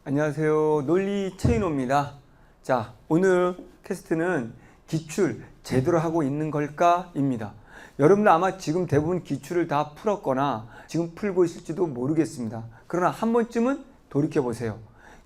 안녕하세요. 논리 최인호입니다. 자, 오늘 캐스트는 기출 제대로 하고 있는 걸까? 입니다. 여러분들 아마 지금 대부분 기출을 다 풀었거나 지금 풀고 있을지도 모르겠습니다. 그러나 한 번쯤은 돌이켜보세요.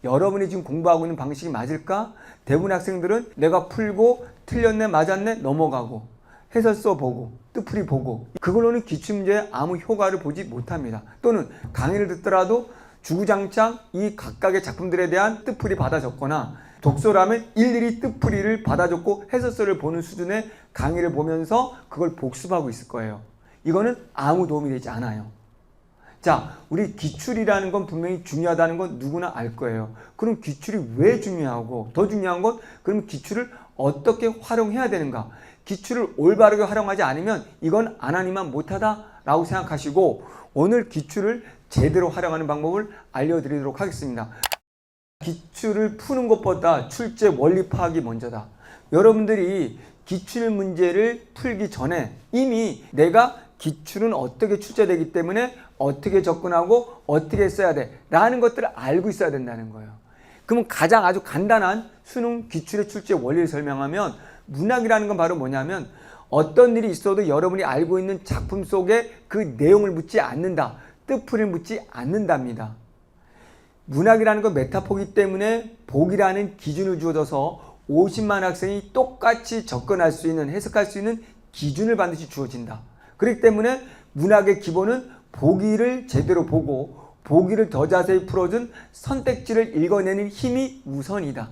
여러분이 지금 공부하고 있는 방식이 맞을까? 대부분 학생들은 내가 풀고 틀렸네, 맞았네, 넘어가고 해설서 보고 뜻풀이 보고 그걸로는 기출문제에 아무 효과를 보지 못합니다. 또는 강의를 듣더라도 주구장창 이 각각의 작품들에 대한 뜻풀이 받아 적거나 독서라면 일일이 뜻풀이를 받아 적고 해설서를 보는 수준의 강의를 보면서 그걸 복습하고 있을 거예요. 이거는 아무 도움이 되지 않아요. 자, 우리 기출이라는 건 분명히 중요하다는 건 누구나 알 거예요. 그럼 기출이 왜 중요하고 더 중요한 건 그럼 기출을 어떻게 활용해야 되는가? 기출을 올바르게 활용하지 않으면 이건 안 하니만 못하다 라고 생각하시고 오늘 기출을 제대로 활용하는 방법을 알려드리도록 하겠습니다. 기출을 푸는 것보다 출제 원리 파악이 먼저다. 여러분들이 기출 문제를 풀기 전에 이미 내가 기출은 어떻게 출제되기 때문에 어떻게 접근하고 어떻게 써야 돼 라는 것들을 알고 있어야 된다는 거예요. 그러면 가장 아주 간단한 수능 기출의 출제 원리를 설명하면 문학이라는 건 바로 뭐냐면 어떤 일이 있어도 여러분이 알고 있는 작품 속에 그 내용을 묻지 않는다. 뜻풀이를 묻지 않는답니다. 문학이라는 건 메타포이기 때문에 복이라는 기준을 주어져서 50만 학생이 똑같이 접근할 수 있는, 해석할 수 있는 기준을 반드시 주어진다. 그렇기 때문에 문학의 기본은 보기를 제대로 보고 보기를 더 자세히 풀어준 선택지를 읽어내는 힘이 우선이다.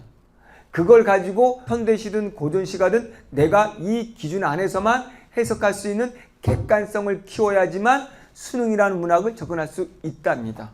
그걸 가지고 현대시든 고전시가든 내가 이 기준 안에서만 해석할 수 있는 객관성을 키워야지만 수능이라는 문학을 접근할 수 있답니다.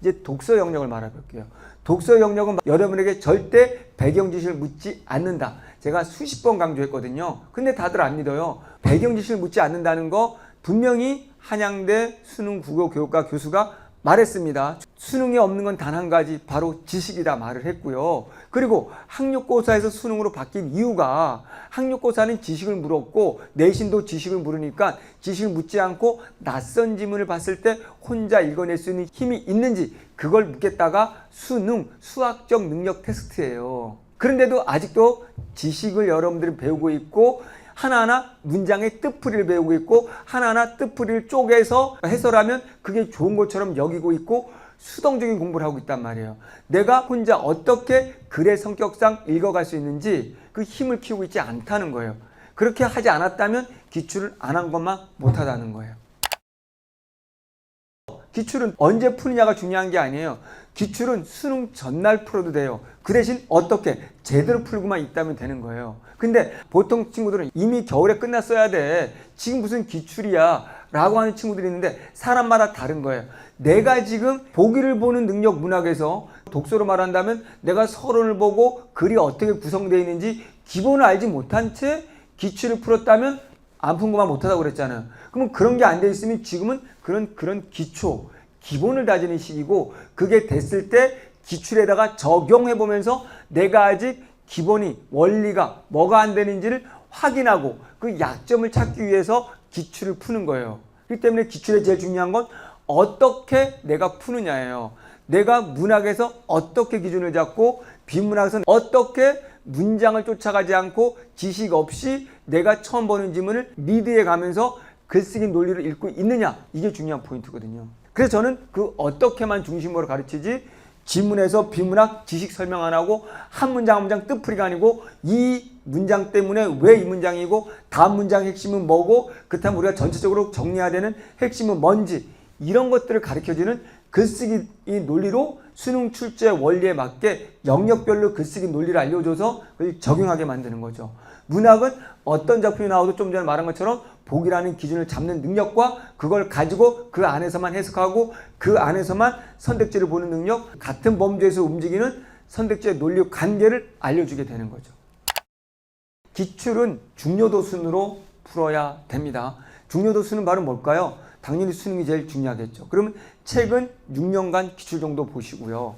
이제 독서 영역을 말해볼게요. 독서 영역은 여러분에게 절대 배경 지식을 묻지 않는다. 제가 수십 번 강조했거든요. 근데 다들 안 믿어요. 배경 지식을 묻지 않는다는 거 분명히 한양대 수능국어교육과 교수가 말했습니다. 수능에 없는 건 단 한 가지 바로 지식이다 말을 했고요. 그리고 학력고사에서 수능으로 바뀐 이유가 학력고사는 지식을 물었고 내신도 지식을 물으니까 지식을 묻지 않고 낯선 지문을 봤을 때 혼자 읽어낼 수 있는 힘이 있는지 그걸 묻겠다가 수능 수학적 능력 테스트예요. 그런데도 아직도 지식을 여러분들이 배우고 있고 하나하나 문장의 뜻풀이를 배우고 있고 하나하나 뜻풀이를 쪼개서 해설하면 그게 좋은 것처럼 여기고 있고 수동적인 공부를 하고 있단 말이에요. 내가 혼자 어떻게 글의 성격상 읽어갈 수 있는지 그 힘을 키우고 있지 않다는 거예요. 그렇게 하지 않았다면 기출을 안 한 것만 못하다는 거예요. 기출은 언제 푸느냐가 중요한 게 아니에요. 기출은 수능 전날 풀어도 돼요. 그 대신 어떻게 제대로 풀고만 있다면 되는 거예요. 근데 보통 친구들은 이미 겨울에 끝났어야 돼. 지금 무슨 기출이야 라고 하는 친구들이 있는데 사람마다 다른 거예요. 내가 지금 보기를 보는 능력 문학에서 독서로 말한다면 내가 서론을 보고 글이 어떻게 구성되어 있는지 기본을 알지 못한 채 기출을 풀었다면 안 푼 것만 못하다고 그랬잖아요. 그러면 그런 게 안 돼 있으면 지금은 그런 기초, 기본을 다지는 시기고 그게 됐을 때 기출에다가 적용해보면서 내가 아직 기본이, 원리가 뭐가 안 되는지를 확인하고 그 약점을 찾기 위해서 기출을 푸는 거예요. 그렇기 때문에 기출에 제일 중요한 건 어떻게 내가 푸느냐예요. 내가 문학에서 어떻게 기준을 잡고 비문학에서는 어떻게 문장을 쫓아가지 않고 지식 없이 내가 처음 보는 지문을 리드해 가면서 글쓰기 논리를 읽고 있느냐 이게 중요한 포인트거든요. 그래서 저는 그 어떻게만 중심으로 가르치지 지문에서 비문학 지식 설명 안 하고 한 문장 한 문장 뜻풀이가 아니고 이 문장 때문에 왜 이 문장이고 다음 문장 핵심은 뭐고 그렇다면 우리가 전체적으로 정리해야 되는 핵심은 뭔지 이런 것들을 가르쳐주는 글쓰기 논리로 수능 출제 원리에 맞게 영역별로 글쓰기 논리를 알려줘서 그걸 적용하게 만드는 거죠. 문학은 어떤 작품이 나와도 좀 전에 말한 것처럼 복이라는 기준을 잡는 능력과 그걸 가지고 그 안에서만 해석하고 그 안에서만 선택지를 보는 능력, 같은 범주에서 움직이는 선택지의 논리 관계를 알려주게 되는 거죠. 기출은 중요도 순으로 풀어야 됩니다. 중요도 순은 바로 뭘까요? 당연히 수능이 제일 중요하겠죠. 그러면 최근 6년간 기출 정도 보시고요.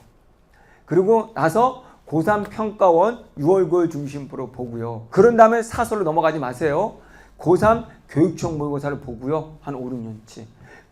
그리고 나서 고3 평가원 6월 9월 중심으로 보고요. 그런 다음에 사설로 넘어가지 마세요. 고3 교육청 모의고사를 보고요. 한 5, 6년치.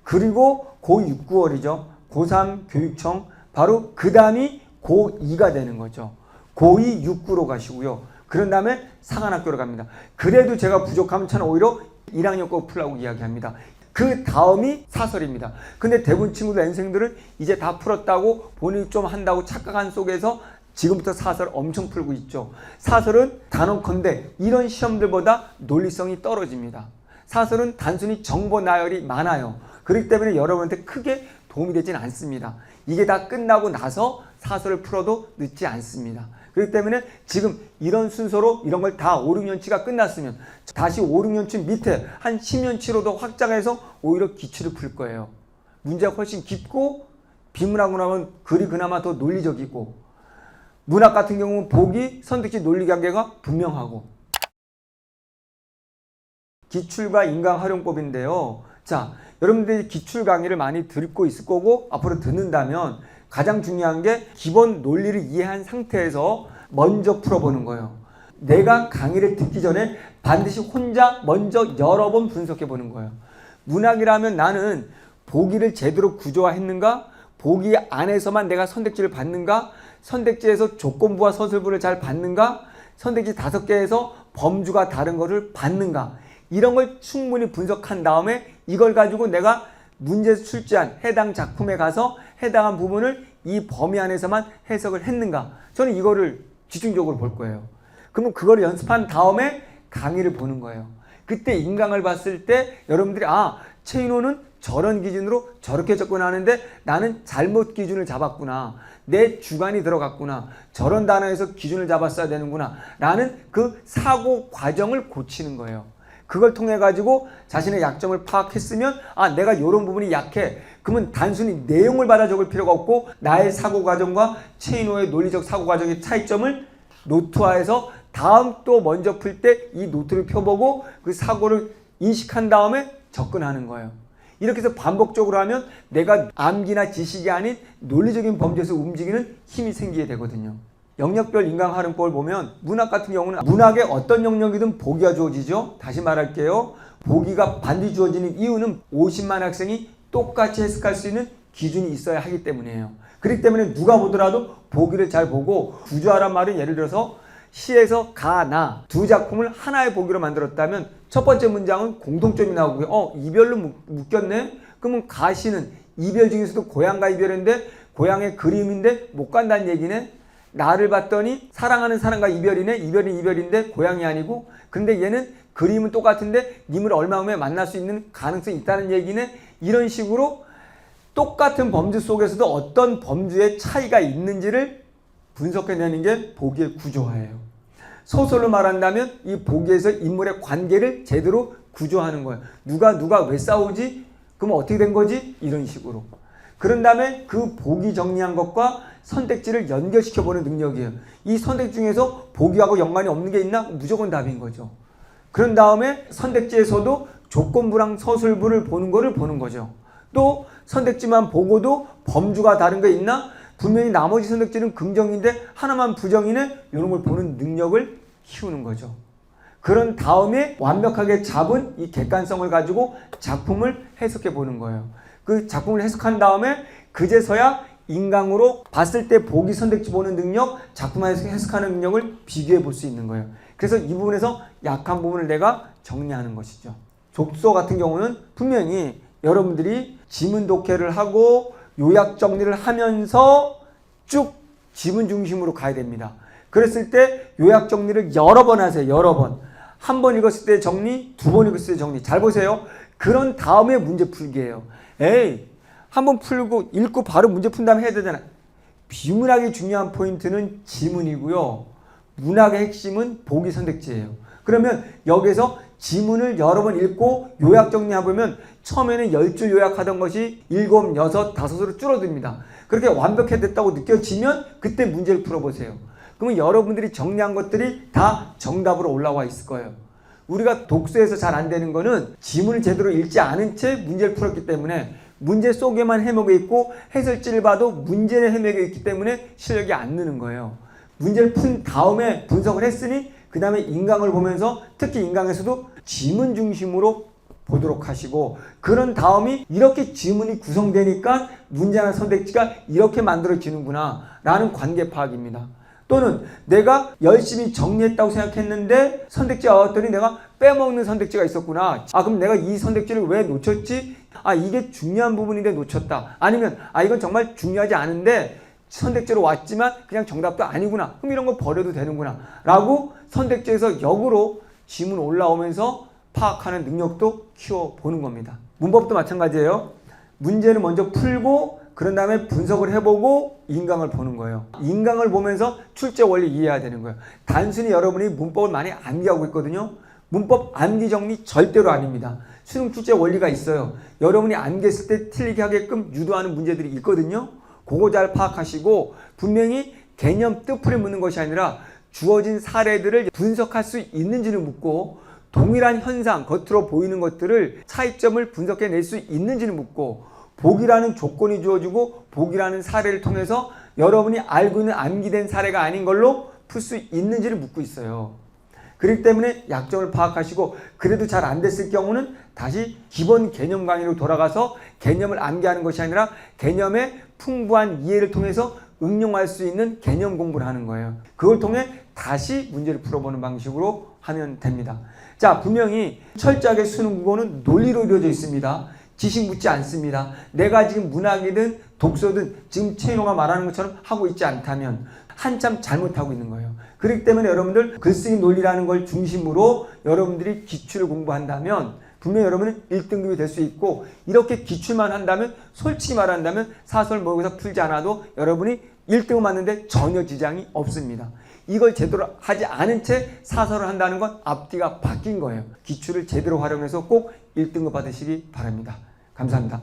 그리고 고6, 9월이죠. 고3 교육청 바로 그 다음이 고2가 되는 거죠. 고2 6구로 가시고요. 그런 다음에 상한학교로 갑니다. 그래도 제가 부족하면 저는 오히려 1학년 거 풀라고 이야기합니다. 그 다음이 사설입니다. 근데 대부분 친구들 N생들은 이제 다 풀었다고 본인이 좀 한다고 착각한 속에서 지금부터 사설 엄청 풀고 있죠. 사설은 단언컨대 이런 시험들보다 논리성이 떨어집니다. 사설은 단순히 정보 나열이 많아요. 그렇기 때문에 여러분한테 크게 도움이 되진 않습니다. 이게 다 끝나고 나서 사설을 풀어도 늦지 않습니다. 그렇기 때문에 지금 이런 순서로 이런 걸 다 5, 6년치가 끝났으면 다시 5, 6년치 밑에 한 10년치로도 확장해서 오히려 기출을 풀 거예요. 문제가 훨씬 깊고 비문학으로 하면 글이 그나마 더 논리적이고 문학 같은 경우는 보기, 선택지, 논리 관계가 분명하고 기출과 인강 활용법인데요. 자, 여러분들이 기출 강의를 많이 듣고 있을 거고 앞으로 듣는다면 가장 중요한 게 기본 논리를 이해한 상태에서 먼저 풀어보는 거예요. 내가 강의를 듣기 전에 반드시 혼자 먼저 여러 번 분석해 보는 거예요. 문학이라면 나는 보기를 제대로 구조화했는가? 보기 안에서만 내가 선택지를 받는가? 선택지에서 조건부와 서술부를 잘 받는가? 선택지 5개에서 범주가 다른 것을 받는가? 이런 걸 충분히 분석한 다음에 이걸 가지고 내가 문제에서 출제한 해당 작품에 가서 해당한 부분을 이 범위 안에서만 해석을 했는가? 저는 이거를 집중적으로 볼 거예요. 그러면 그걸 연습한 다음에 강의를 보는 거예요. 그때 인강을 봤을 때 여러분들이 최인호는 저런 기준으로 저렇게 접근하는데 나는 잘못 기준을 잡았구나. 내 주관이 들어갔구나. 저런 단어에서 기준을 잡았어야 되는구나. 라는 그 사고 과정을 고치는 거예요. 그걸 통해 가지고 자신의 약점을 파악했으면 내가 이런 부분이 약해. 그러면 단순히 내용을 받아 적을 필요가 없고 나의 사고 과정과 최인호의 논리적 사고 과정의 차이점을 노트화해서 다음 또 먼저 풀 때 이 노트를 펴보고 그 사고를 인식한 다음에 접근하는 거예요. 이렇게 해서 반복적으로 하면 내가 암기나 지식이 아닌 논리적인 범주에서 움직이는 힘이 생기게 되거든요. 영역별 인강 활용법을 보면 문학 같은 경우는 문학의 어떤 영역이든 보기가 주어지죠. 다시 말할게요. 보기가 반드시 주어지는 이유는 50만 학생이 똑같이 해석할 수 있는 기준이 있어야 하기 때문이에요. 그렇기 때문에 누가 보더라도 보기를 잘 보고 구조하란 말은 예를 들어서 시에서 가, 나 두 작품을 하나의 보기로 만들었다면 첫 번째 문장은 공통점이 나오고요. 이별로 묶였네? 그러면 가시는 이별 중에서도 고향과 이별인데 고향의 그림인데 못 간다는 얘기네? 나를 봤더니 사랑하는 사람과 이별이네? 이별은 이별인데 고향이 아니고 근데 얘는 그림은 똑같은데 님을 얼마 후에 만날 수 있는 가능성이 있다는 얘기네? 이런 식으로 똑같은 범주 속에서도 어떤 범주의 차이가 있는지를 분석해내는 게 보기의 구조화예요. 소설로 말한다면 이 보기에서 인물의 관계를 제대로 구조하는 거예요. 누가 왜 싸우지? 그럼 어떻게 된 거지? 이런 식으로. 그런 다음에 그 보기 정리한 것과 선택지를 연결시켜보는 능력이에요. 이 선택 중에서 보기하고 연관이 없는 게 있나? 무조건 답인 거죠. 그런 다음에 선택지에서도 조건부랑 서술부를 보는 거를 보는 거죠. 또 선택지만 보고도 범주가 다른 게 있나? 분명히 나머지 선택지는 긍정인데 하나만 부정이네? 이런 걸 보는 능력을 키우는 거죠. 그런 다음에 완벽하게 잡은 이 객관성을 가지고 작품을 해석해 보는 거예요. 그 작품을 해석한 다음에 그제서야 인강으로 봤을 때 보기 선택지 보는 능력, 작품에서 해석하는 능력을 비교해 볼 수 있는 거예요. 그래서 이 부분에서 약한 부분을 내가 정리하는 것이죠. 족소 같은 경우는 분명히 여러분들이 지문 독해를 하고 요약 정리를 하면서 쭉 지문 중심으로 가야 됩니다. 그랬을 때 요약 정리를 여러 번 하세요. 여러 번. 한 번 읽었을 때 정리, 두 번 읽었을 때 정리. 잘 보세요. 그런 다음에 문제 풀기예요. 한 번 풀고 읽고 바로 문제 푼 다음에 해야 되잖아. 비문학의 중요한 포인트는 지문이고요. 문학의 핵심은 보기 선택지예요. 그러면 여기서 지문을 여러 번 읽고 요약 정리해보면 처음에는 10줄 요약하던 것이 7, 6, 5으로 줄어듭니다. 그렇게 완벽했다고 느껴지면 그때 문제를 풀어보세요. 그러면 여러분들이 정리한 것들이 다 정답으로 올라와 있을 거예요. 우리가 독서에서 잘 안 되는 거는 지문을 제대로 읽지 않은 채 문제를 풀었기 때문에 문제 속에만 해먹여 있고 해설지를 봐도 문제는 해먹여 있기 때문에 실력이 안 느는 거예요. 문제를 푼 다음에 분석을 했으니 그 다음에 인강을 보면서 특히 인강에서도 지문 중심으로 보도록 하시고, 그런 다음이 이렇게 지문이 구성되니까 문제나 선택지가 이렇게 만들어지는구나 라는 관계 파악입니다. 또는 내가 열심히 정리했다고 생각했는데 선택지가 왔더니 내가 빼먹는 선택지가 있었구나. 그럼 내가 이 선택지를 왜 놓쳤지? 이게 중요한 부분인데 놓쳤다. 아니면 이건 정말 중요하지 않은데 선택지로 왔지만 그냥 정답도 아니구나. 그럼 이런 거 버려도 되는구나 라고 선택지에서 역으로 지문 올라오면서 파악하는 능력도 키워보는 겁니다. 문법도 마찬가지예요. 문제는 먼저 풀고 그런 다음에 분석을 해보고 인강을 보는 거예요. 인강을 보면서 출제 원리 이해해야 되는 거예요. 단순히 여러분이 문법을 많이 암기하고 있거든요. 문법 암기 정리 절대로 아닙니다. 수능 출제 원리가 있어요. 여러분이 암기했을 때 틀리게 하게끔 유도하는 문제들이 있거든요. 그거 잘 파악하시고 분명히 개념 뜻풀이 묻는 것이 아니라 주어진 사례들을 분석할 수 있는지를 묻고, 동일한 현상, 겉으로 보이는 것들을 차이점을 분석해낼 수 있는지를 묻고, 복이라는 조건이 주어지고 복이라는 사례를 통해서 여러분이 알고 있는 암기된 사례가 아닌 걸로 풀 수 있는지를 묻고 있어요. 그렇기 때문에 약점을 파악하시고, 그래도 잘 안 됐을 경우는 다시 기본 개념 강의로 돌아가서 개념을 암기하는 것이 아니라 개념의 풍부한 이해를 통해서 응용할 수 있는 개념 공부를 하는 거예요. 그걸 통해 다시 문제를 풀어보는 방식으로 하면 됩니다. 자, 분명히 철저하게 수능 국어는 논리로 이루어져 있습니다. 지식 묻지 않습니다. 내가 지금 문학이든 독서든 지금 최인호가 말하는 것처럼 하고 있지 않다면 한참 잘못하고 있는 거예요. 그렇기 때문에 여러분들 글쓰기 논리라는 걸 중심으로 여러분들이 기출을 공부한다면 분명히 여러분은 1등급이 될 수 있고, 이렇게 기출만 한다면 솔직히 말한다면 사설 모의고사 풀지 않아도 여러분이 1등급 맞는데 전혀 지장이 없습니다. 이걸 제대로 하지 않은 채 사설을 한다는 건 앞뒤가 바뀐 거예요. 기출을 제대로 활용해서 꼭 1등급 받으시기 바랍니다. 감사합니다.